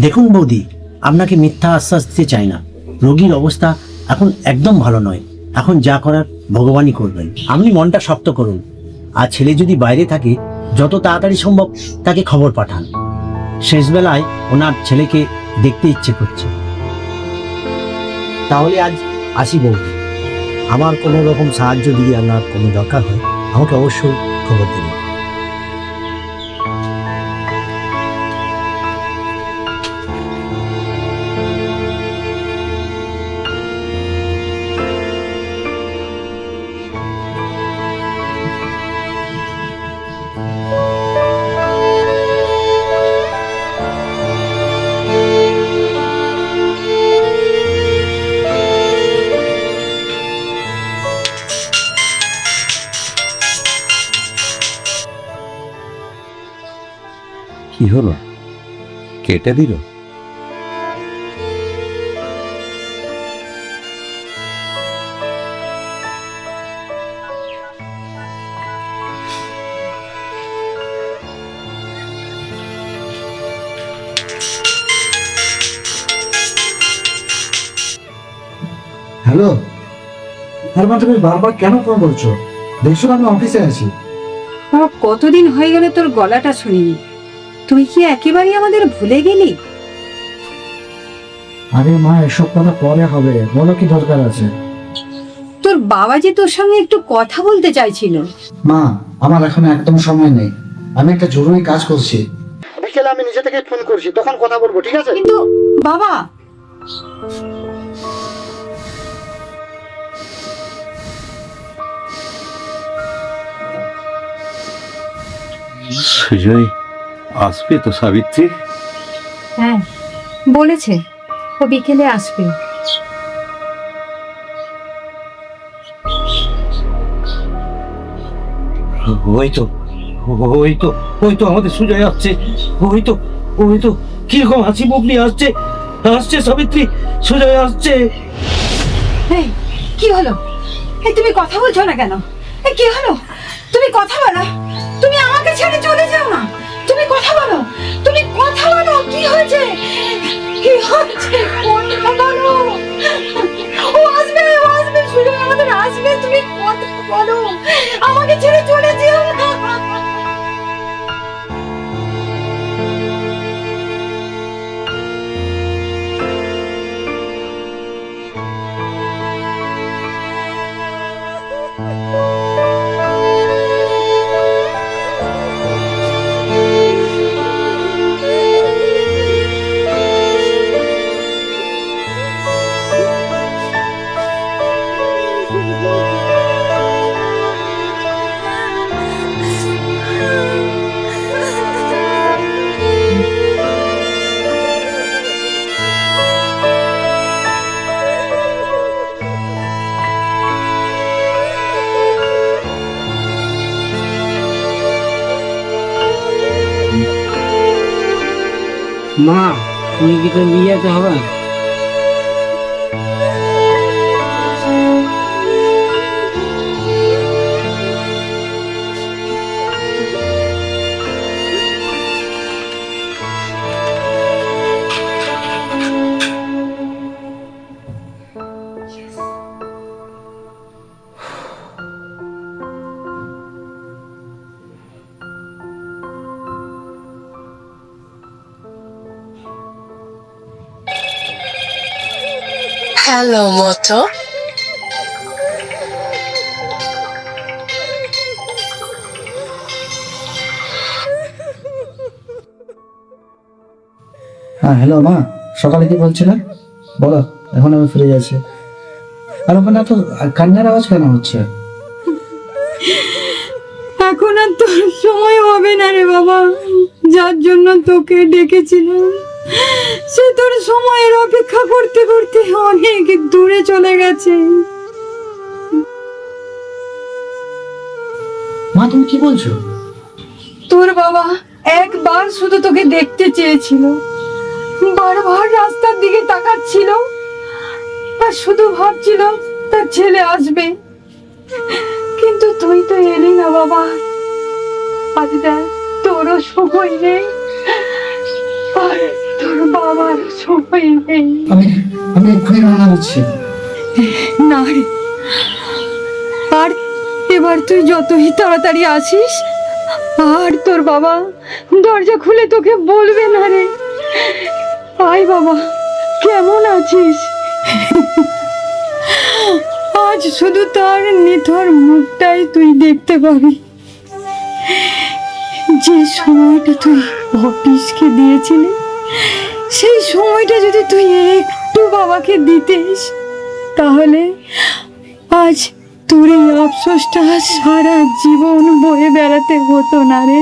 দেখুন বৌদি, আপনাকে মিথ্যা আশ্বাস দিতে চাই না। রোগীর অবস্থা এখন একদম ভালো নয়। এখন যা করার ভগবানই করবেন। আপনি মনটা শক্ত করুন, আর ছেলে যদি বাইরে থাকে যত তাড়াতাড়ি সম্ভব তাকে খবর পাঠান। শেষবেলায় ওনার ছেলেকে দেখতে ইচ্ছে করছে। তাহলে আজ আসি বৌদি। আমার কোনো রকম সাহায্য যদি আপনার কোনো দরকার হয় আমাকে অবশ্যই খবর দেবেন। কি হলো, কেটে দিল? হ্যালো, হ্যাঁ মা, তুমি বারবার কেন ফোন করছো? দেখছো না আমি অফিসে আছি। বাবা, কতদিন হয়ে গেল তোর গলাটা শুনিনি। তুই কি একেবারেই আমাদের ভুলে গেলি? আরে মা, এসব কথা পরে হবে, বলো কি দরকার আছে? তোর বাবা যে তোর সঙ্গে একটু কথা বলতে চাইছিল। মা, আমার এখন একদম সময় নেই, আমি একটা জরুরি কাজ করছি। বিকেলে আমি নিজে থেকে ফোন করছি, তখন কথা বলবো, ঠিক আছে? কিন্তু বাবা, সুজয় আসবে তো সাবিত্রী? হ্যাঁ বলেছে ও বিকেলে আসবে। ওই তো ওই তো ওই তো আমাদের সুজয় আসছে। ওই তো কিরকম হাসি মুখ নিয়ে আসছে। আসছে সাবিত্রী, সুজয় আসছে। এই, কি হলো? এই, তুমি কথা বলছো না কেন? এই, কি হলো? তুমি কথা বলো। তুমি আমাকে ছেড়ে চলে যাও না। তুমি কথা বলো, তুমি কথা বলো। কি হয়েছে? কি হয়েছে? কথা বলো। ও আসবে, সুজয় আমাদের আসবে। তুমি কথা বলো, আমাকে ছেড়ে চলে যেও না। মা, তুমি কি তো নিয়ে যেতে হবে? হ্যালো মতো, হ্যাঁ হ্যালো মা, সকালে কি বলছিলে বলো, এখন আমি ফিরে যাচ্ছি। আর ওখানে এত কান্নার আওয়াজ কেন হচ্ছে? এখন আর তোর সময় হবে না রে বাবা। যার জন্য তোকে ডেকেছিলাম সে তোর সময়ের অপেক্ষা করতে করতে অনেক দূরে চলে গেছে। মা, তুমি কি বলছো? তোর বাবা একবার শুধু তোকে দেখতে চেয়েছিল, বারবার রাস্তার দিকে তাকাচ্ছিল আর শুধু ভাবছিল তার ছেলে আসবে। কিন্তু তুই তো এলি না বাবা। আজ দেখ তোরও সময় নেই। আর তোর বাবার সময় নেই। আমি আমি এক্ষুনি রওনা দিচ্ছি। না রে, আর এবার তুই যতই তাড়াতাড়ি আসিস, আর তোর বাবা দরজা খুলে তোকে বলবে না রে। আয় বাবা, কেমন আছিস? আজ শুধু তার নিথর মুখটাই তুই দেখতে পাবি। যে সময়টা তুই অফিসকে দিয়েছিলি, সেই সময়টা যদি তুই একটু বাবাকে দিতিস, তাহলে আজ তোর এই আফসোসটা সারা জীবন বয়ে বেড়াতে হতো না রে।